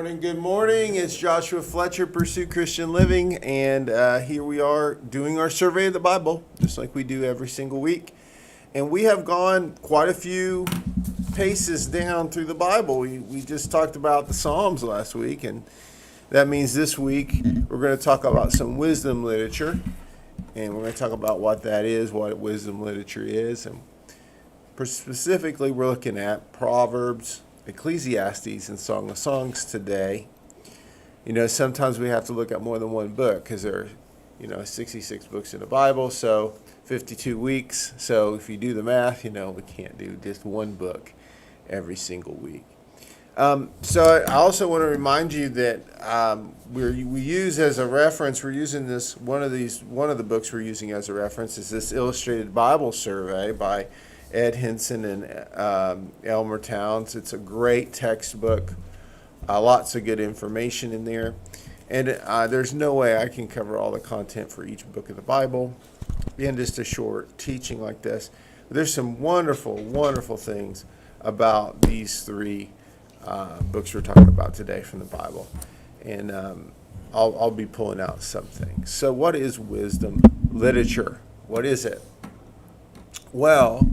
Good morning. It's Joshua Fletcher, Pursue Christian Living, and here we are doing our survey of the Bible, just like we do every single week. And we have gone quite a few paces down through the Bible. We just talked about the Psalms last week, and that means this week we're going to talk about some wisdom literature, and we're going to talk about what that is, what wisdom literature is, and specifically we're looking at Proverbs, Ecclesiastes, and Song of Songs today. You know, sometimes we have to look at more than one book because there are, 66 books in the Bible, so 52 weeks. So if you do the math, we can't do just one book every single week. So I also want to remind you that we use as a reference, we're using this, one of the books we're using as a reference is this Illustrated Bible Survey by Ed Henson and Elmer Towns. It's a great textbook, lots of good information in there. And there's no way I can cover all the content for each book of the Bible in just a short teaching like this. But there's some wonderful, wonderful things about these three books we're talking about today from the Bible. And I'll be pulling out some things. So what is wisdom literature? What is it? Well,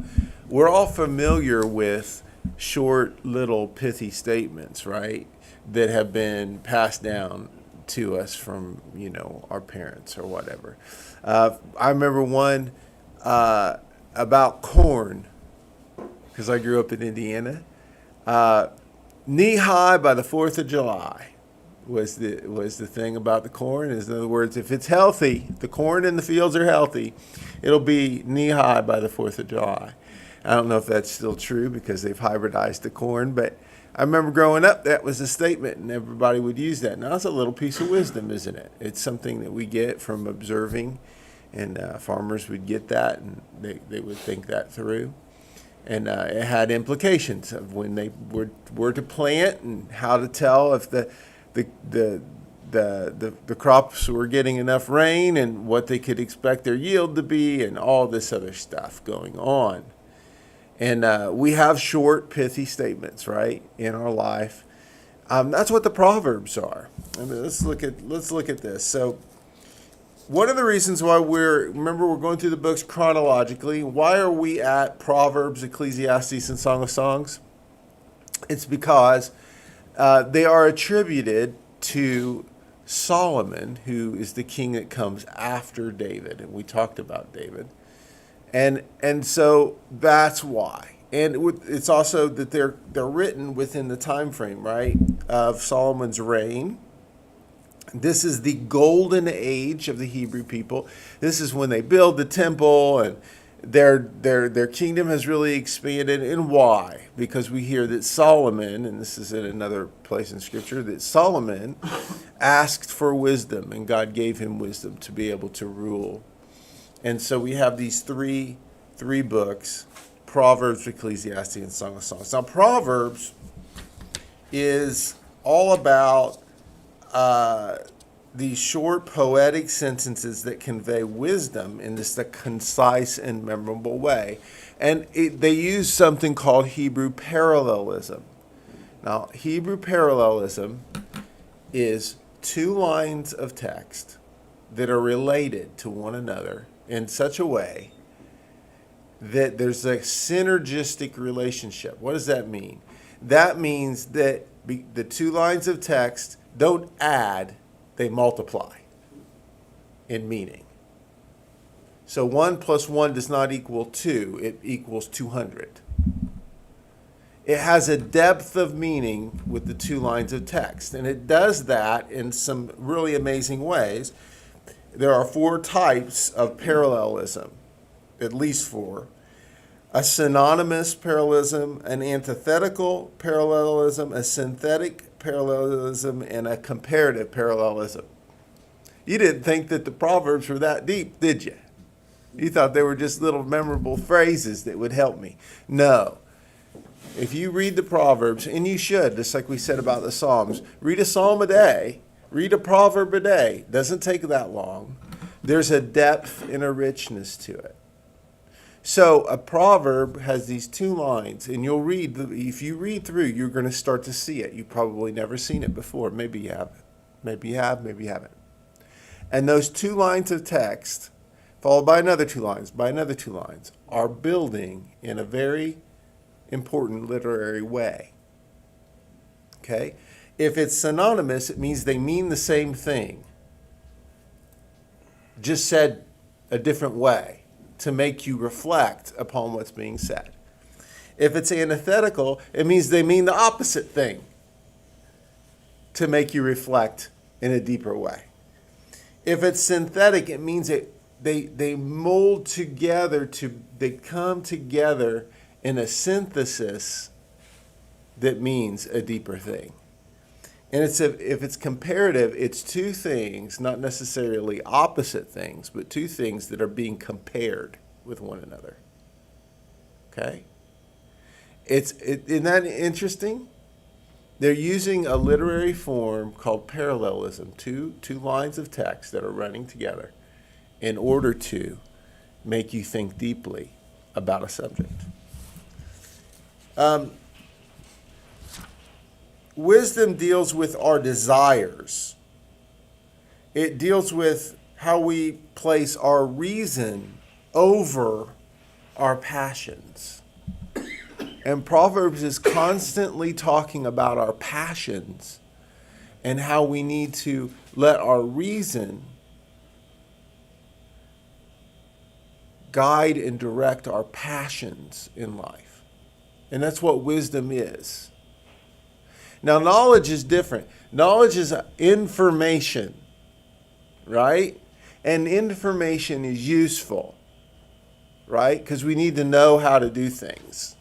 we're all familiar with short, little, pithy statements, right, that have been passed down to us from, our parents or whatever. I remember one about corn, because I grew up in Indiana. Knee high by the 4th of July was the thing about the corn. In other words, if it's healthy, if the corn in the fields are healthy, it'll be knee high by the 4th of July. I don't know if that's still true because they've hybridized the corn, but I remember growing up, that was a statement, and everybody would use that. Now, it's a little piece of wisdom, isn't it? It's something that we get from observing, and farmers would get that, and they would think that through. And it had implications of when they were to plant and how to tell if the crops were getting enough rain and what they could expect their yield to be and all this other stuff going on. And we have short, pithy statements, right, in our life. That's what the Proverbs are. I mean, let's look at this. So one of the reasons why we're going through the books chronologically. Why are we at Proverbs, Ecclesiastes, and Song of Songs? It's because they are attributed to Solomon, who is the king that comes after David, and we talked about David, and so that's why. And it's also that they're written within the time frame, right, of Solomon's reign. This is the golden age of the Hebrew people. This is when they build the temple, and their kingdom has really expanded. And why? Because we hear that Solomon, and this is in another place in Scripture, that Solomon asked for wisdom, and God gave him wisdom to be able to rule. And so we have these three books, Proverbs, Ecclesiastes, and Song of Songs. Now, Proverbs is all about these short poetic sentences that convey wisdom in just a concise and memorable way. And they use something called Hebrew parallelism. Now, Hebrew parallelism is two lines of text that are related to one another in such a way that there's a synergistic relationship. What does that mean? That means that the two lines of text don't add, they multiply in meaning. So 1 plus 1 does not equal 2, it equals 200. It has a depth of meaning with the two lines of text, and it does that in some really amazing ways. There are 4 types of parallelism, at least 4. A synonymous parallelism, an antithetical parallelism, a synthetic parallelism, and a comparative parallelism. You didn't think that the Proverbs were that deep, did you? You thought they were just little memorable phrases that would help me. No. If you read the Proverbs, and you should, just like we said about the Psalms, read a psalm a day, read a proverb a day. Doesn't take that long. There's a depth and a richness to it. So a proverb has these two lines, and you'll read, if you read through, you're going to start to see it. You've probably never seen it before. Maybe you have. Maybe you have, maybe you haven't. And those two lines of text, followed by another two lines, by another two lines, are building in a very important literary way. Okay? If it's synonymous, it means they mean the same thing, just said a different way to make you reflect upon what's being said. If it's antithetical, it means they mean the opposite thing to make you reflect in a deeper way. If it's synthetic, it means they mold together, they come together in a synthesis that means a deeper thing. And if it's comparative, it's two things, not necessarily opposite things, but two things that are being compared with one another. Okay? Isn't that interesting? They're using a literary form called parallelism, two lines of text that are running together in order to make you think deeply about a subject. Wisdom deals with our desires. It deals with how we place our reason over our passions. And Proverbs is constantly talking about our passions and how we need to let our reason guide and direct our passions in life. And that's what wisdom is. Now, knowledge is different. Knowledge is information, right? And information is useful, right? Because we need to know how to do things.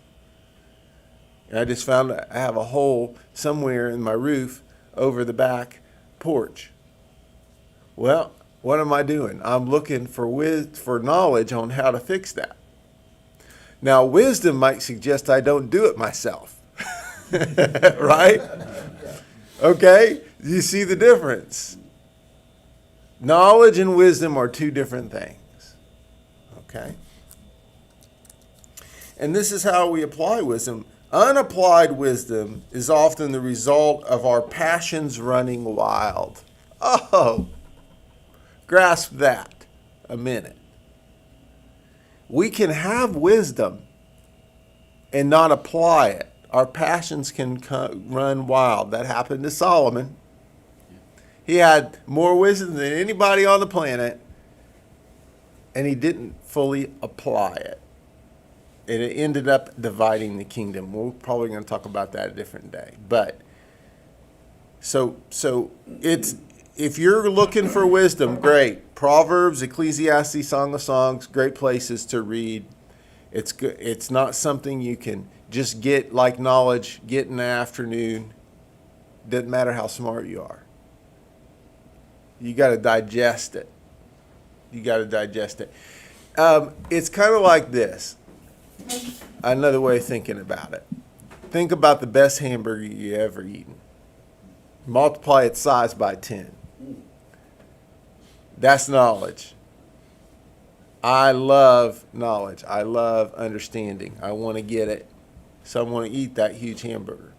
And I just found I have a hole somewhere in my roof over the back porch. Well, what am I doing? I'm looking for knowledge on how to fix that. Now, wisdom might suggest I don't do it myself. Right? Okay? You see the difference? Knowledge and wisdom are two different things. Okay? And this is how we apply wisdom. Unapplied wisdom is often the result of our passions running wild. Oh, grasp that a minute. We can have wisdom and not apply it. Our passions can run wild. That happened to Solomon. He had more wisdom than anybody on the planet, and he didn't fully apply it. And it ended up dividing the kingdom. We're probably going to talk about that a different day. But so it's, if you're looking for wisdom, great. Proverbs, Ecclesiastes, Song of Songs, great places to read. It's good. It's not something you can just get like knowledge, get in the afternoon. Doesn't matter how smart you are. You got to digest it. It's kind of like this. Another way of thinking about it. Think about the best hamburger you ever eaten. Multiply its size by 10. That's knowledge. I love knowledge. I love understanding. I want to get it. So I want to eat that huge hamburger.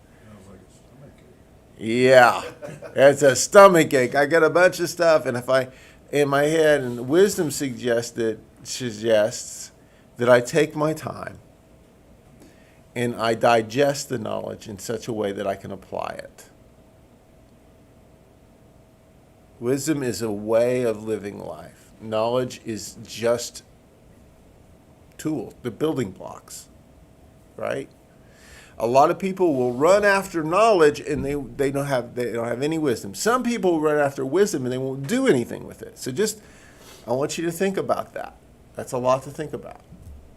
Yeah, it's a stomach ache. I got a bunch of stuff, and if I, in my head, and wisdom suggests that I take my time and I digest the knowledge in such a way that I can apply it. Wisdom is a way of living life. Knowledge is just tools, the building blocks, right? A lot of people will run after knowledge and they don't have any wisdom. Some people will run after wisdom and they won't do anything with it. So I want you to think about that. That's a lot to think about.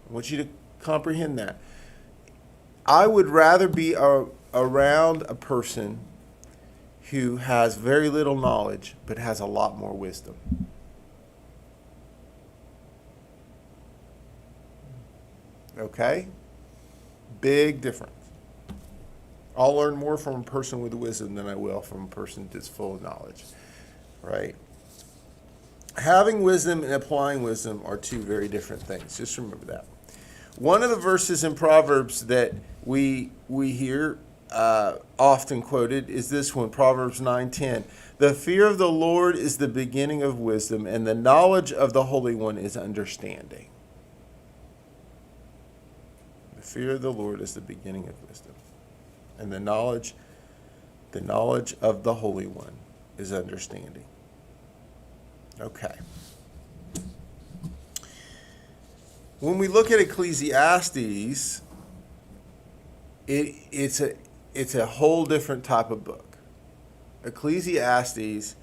I want you to comprehend that. I would rather be around a person who has very little knowledge but has a lot more wisdom. Okay? Big difference. I'll learn more from a person with wisdom than I will from a person that's full of knowledge. Right? Having wisdom and applying wisdom are two very different things. Just remember that. One of the verses in Proverbs that we hear often quoted is this one, Proverbs 9:10. The fear of the Lord is the beginning of wisdom, and the knowledge of the Holy One is understanding. The fear of the Lord is the beginning of wisdom, and the knowledge of the Holy One is understanding. Okay. When we look at Ecclesiastes, it's a whole different type of book. Ecclesiastes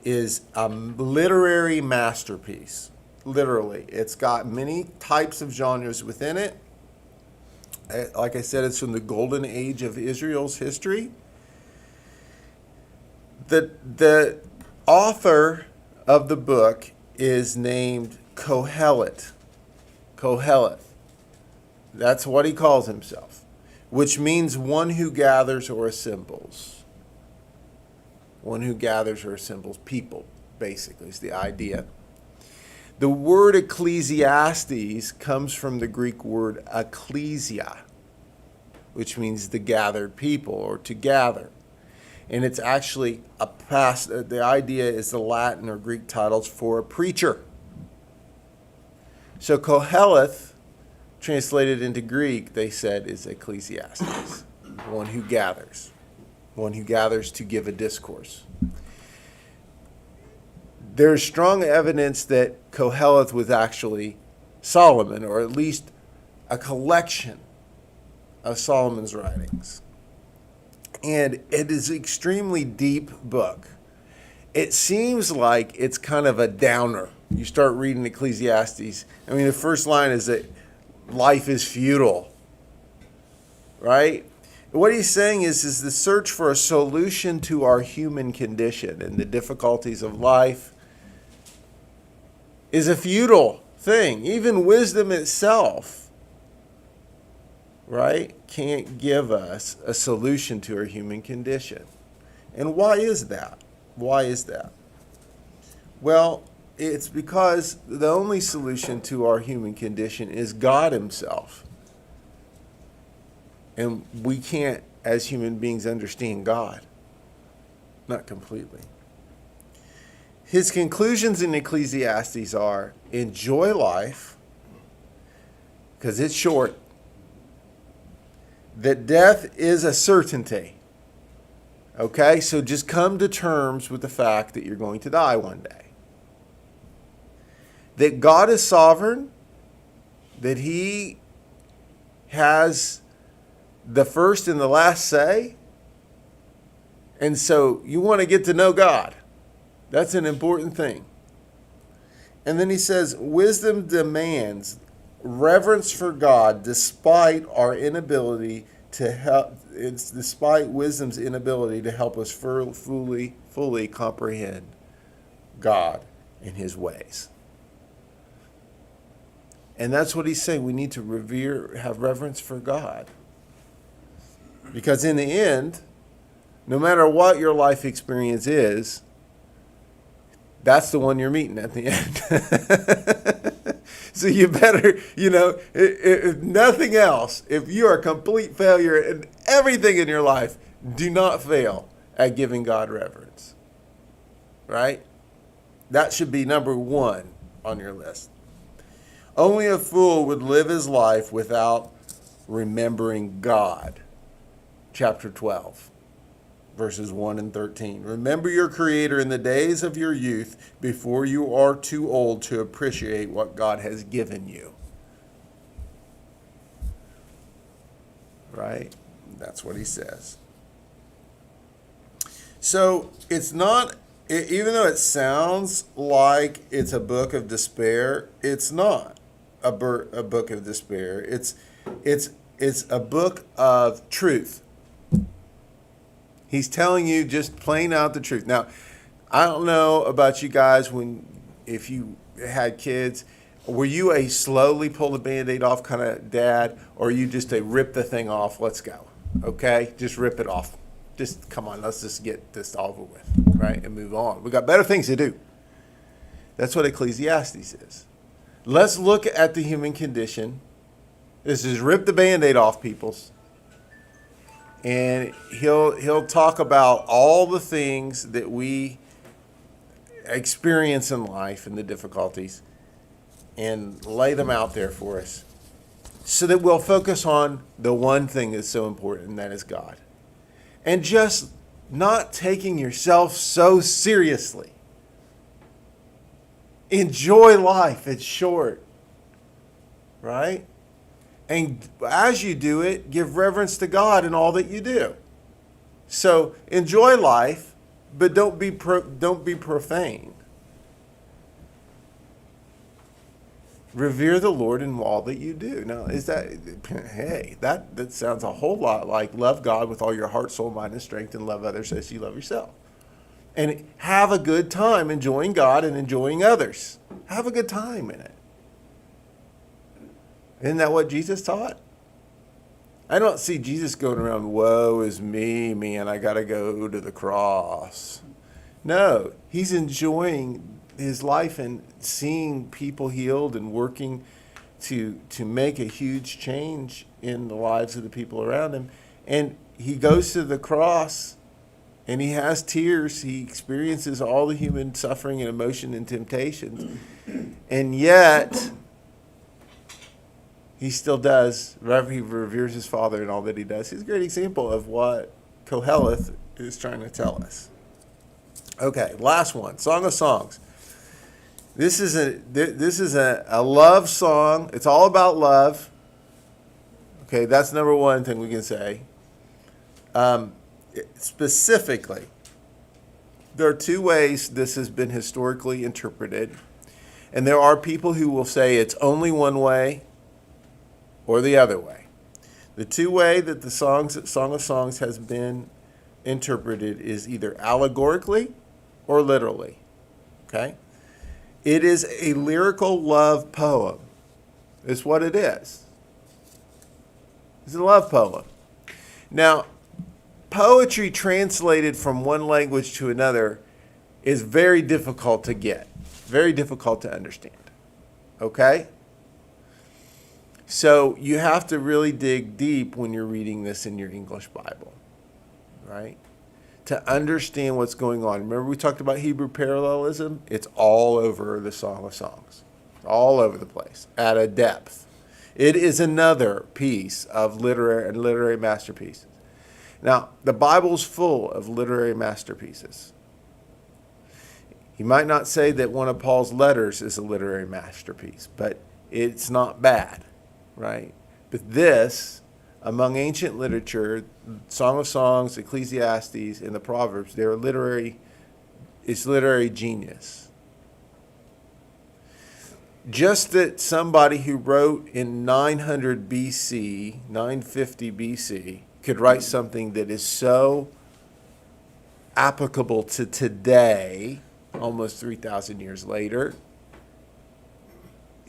is a literary masterpiece. Literally, it's got many types of genres within it. Like I said, it's from the golden age of Israel's history. The author of the book is named Kohelet. Kohelet. That's what he calls himself, which means one who gathers or assembles. One who gathers or assembles people, basically, is the idea. The word Ecclesiastes comes from the Greek word ecclesia, which means the gathered people or to gather. And it's actually the idea is the Latin or Greek titles for a preacher. So Koheleth, translated into Greek, they said is Ecclesiastes, one who gathers to give a discourse. There's strong evidence that Koheleth was actually Solomon, or at least a collection of Solomon's writings. And it is an extremely deep book. It seems like it's kind of a downer. You start reading Ecclesiastes. I mean, the first line is that life is futile, right? What he's saying is the search for a solution to our human condition and the difficulties of life is a futile thing. Even wisdom itself, right, can't give us a solution to our human condition. And why is that? Why is that? Well, it's because the only solution to our human condition is God himself. And we can't, as human beings, understand God. Not completely. His conclusions in Ecclesiastes are, enjoy life, because it's short, that death is a certainty. Okay, so just come to terms with the fact that you're going to die one day. That God is sovereign, that he has the first and the last say. And so you want to get to know God. That's an important thing. And then he says, wisdom demands reverence for God despite our inability to help. It's despite wisdom's inability to help us fully comprehend God and his ways. And that's what he's saying. We need to have reverence for God. Because in the end, no matter what your life experience is, that's the one you're meeting at the end. So you better, if nothing else, if you are a complete failure in everything in your life, do not fail at giving God reverence. Right? That should be number one on your list. Only a fool would live his life without remembering God. Chapter 12, verses 1 and 13. Remember your Creator in the days of your youth, before you are too old to appreciate what God has given you. Right? That's what he says. So it's not, even though it sounds like it's a book of despair, it's not a book of despair. It's a book of truth. He's telling you just plain out the truth. Now, I don't know about you guys if you had kids, were you a slowly pull the Band-Aid off kind of dad, or are you just a rip the thing off, let's go, okay? Just rip it off. Just, come on, let's just get this over with, right, and move on. We got better things to do. That's what Ecclesiastes is. Let's look at the human condition This is rip the Band-Aid off, peoples. And he'll talk about all the things that we experience in life and the difficulties and lay them out there for us so that we'll focus on the one thing that's so important, and that is God. And just not taking yourself so seriously. Enjoy life. It's short. Right? And as you do it, give reverence to God in all that you do. So enjoy life, but don't be profane. Revere the Lord in all that you do. Now, that sounds a whole lot like love God with all your heart, soul, mind, and strength, and love others as you love yourself. And have a good time enjoying God and enjoying others. Have a good time in it. Isn't that what Jesus taught? I don't see Jesus going around, woe is me, man, I got to go to the cross. No, he's enjoying his life and seeing people healed and working to make a huge change in the lives of the people around him. And he goes to the cross and he has tears. He experiences all the human suffering and emotion and temptations. And yet, he still does. He reveres his Father in all that he does. He's a great example of what Koheleth is trying to tell us. Okay, last one, Song of Songs. This is a love song. It's all about love. Okay, that's number one thing we can say. Specifically, there are two ways this has been historically interpreted. And there are people who will say it's only one way or the other way. The two way that the Song of Songs has been interpreted is either allegorically or literally. Okay? It is a lyrical love poem. It's what it is. It's a love poem. Now, poetry translated from one language to another is very difficult to get, very difficult to understand. Okay? So you have to really dig deep when you're reading this in your English Bible, right? To understand what's going on. Remember we talked about Hebrew parallelism? It's all over the Song of Songs. All over the place, at a depth. It is another piece of literary masterpieces. Now, the Bible's full of literary masterpieces. You might not say that one of Paul's letters is a literary masterpiece, but it's not bad, right? But this, among ancient literature, Song of Songs, Ecclesiastes, and the Proverbs, it's literary genius. Just that somebody who wrote in 900 BC, 950 BC, could write something that is so applicable to today, almost 3,000 years later,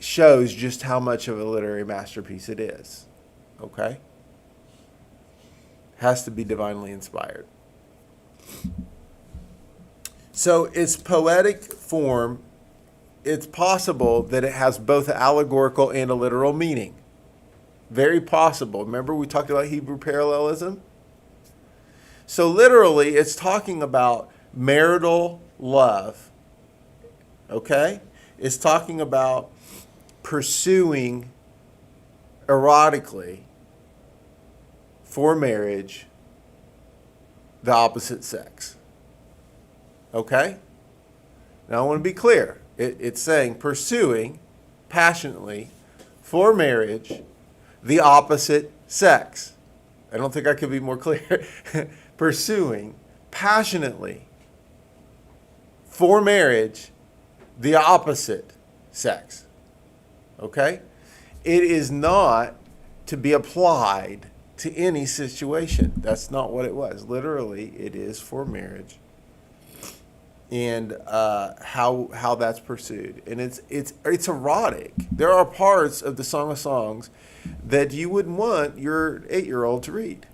shows just how much of a literary masterpiece it is. Okay? Has to be divinely inspired. So its poetic form, it's possible that it has both an allegorical and a literal meaning. Very possible. Remember we talked about Hebrew parallelism? So literally, it's talking about marital love. Okay? It's talking about pursuing erotically for marriage the opposite sex. Okay? Now I want to be clear. It's saying pursuing passionately for marriage the opposite sex. I don't think I could be more clear. Pursuing passionately for marriage the opposite sex. Okay? It is not to be applied to any situation. That's not what it was. Literally, it is for marriage and how that's pursued. And it's erotic. There are parts of the Song of Songs that you wouldn't want your 8-year-old to read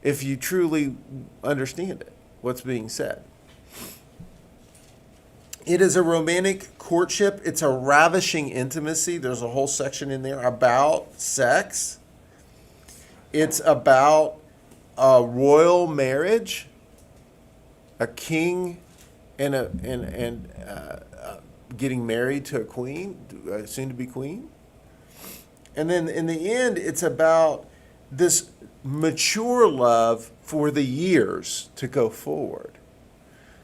if you truly understand it, what's being said. It is a romantic courtship. It's a ravishing intimacy. There's a whole section in there about sex. It's about a royal marriage, a king and getting married to a queen, soon to be queen. And then in the end, it's about this mature love for the years to go forward.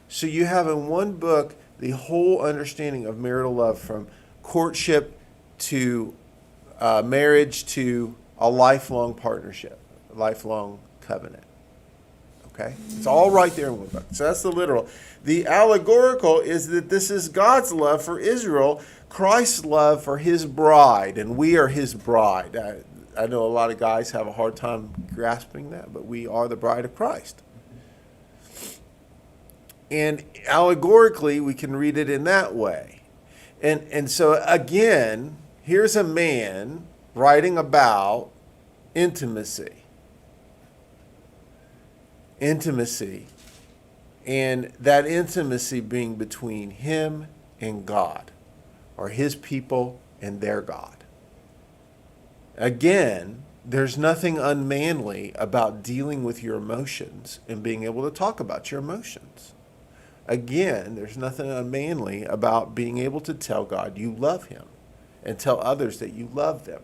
So you have in one book the whole understanding of marital love, from courtship to marriage to a lifelong partnership, a lifelong covenant. Okay? It's all right there in one book. So that's the literal. The allegorical is that this is God's love for Israel, Christ's love for his bride, and we are his bride. I know a lot of guys have a hard time grasping that, but we are the bride of Christ. And allegorically, we can read it in that way. And so, again, here's a man writing about intimacy. Intimacy. And that intimacy being between him and God, or his people and their God. Again, there's nothing unmanly about dealing with your emotions and being able to talk about your emotions. Again, there's nothing unmanly about being able to tell God you love him and tell others that you love them.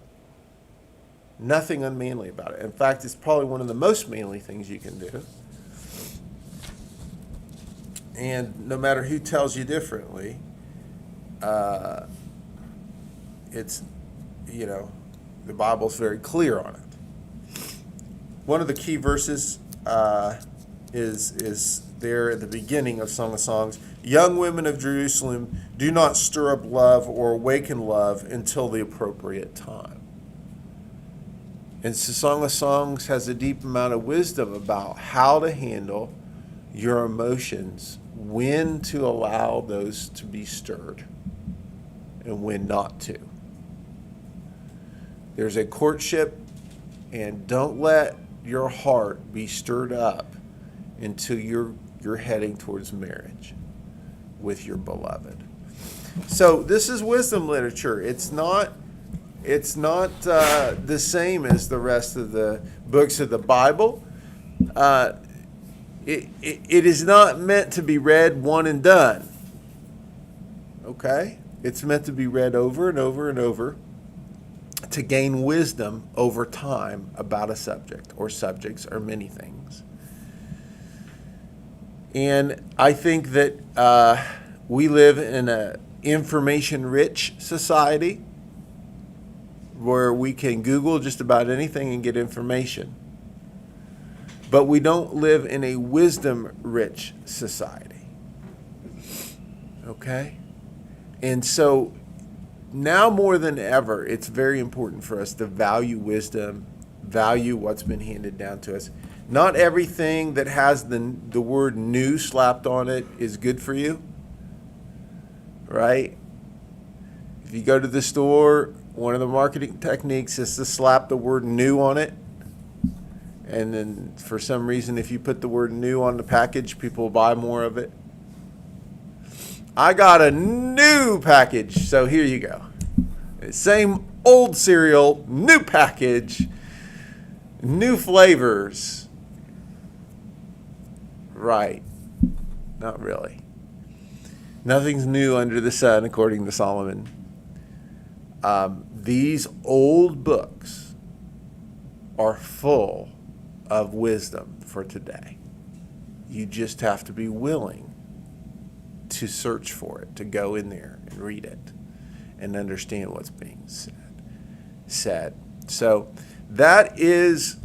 Nothing unmanly about it. In fact, it's probably one of the most manly things you can do. And no matter who tells you differently, it's, the Bible's very clear on it. One of the key verses is there at the beginning of Song of Songs. Young women of Jerusalem, do not stir up love or awaken love until the appropriate time. And so Song of Songs has a deep amount of wisdom about how to handle your emotions, when to allow those to be stirred and when not to. There's a courtship, and don't let your heart be stirred up until you're heading towards marriage with your beloved. So this is wisdom literature. It's not the same as the rest of the books of the Bible. It is not meant to be read one and done. Okay? It's meant to be read over and over and over to gain wisdom over time about a subject or subjects or many things. And I think that we live in an information-rich society where we can Google just about anything and get information. But we don't live in a wisdom-rich society. Okay? And so now more than ever, it's very important for us to value wisdom, value what's been handed down to us. Not everything that has the word new slapped on it is good for you, right? If you go to the store, one of the marketing techniques is to slap the word new on it. And then for some reason, if you put the word new on the package, people will buy more of it. I got a new package, so here you go. Same old cereal, new package, new flavors. Right. Not really. Nothing's new under the sun, according to Solomon. These old books are full of wisdom for today. You just have to be willing to search for it, to go in there and read it and understand what's being said. So that is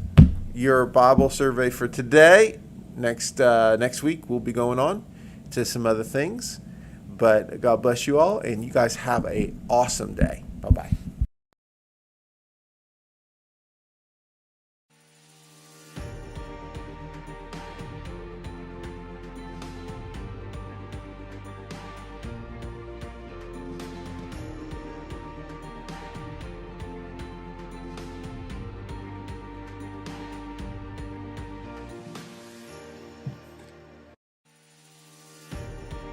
your Bible survey for today. Next week we'll be going on to some other things. But God bless you all, and you guys have an awesome day. Bye-bye.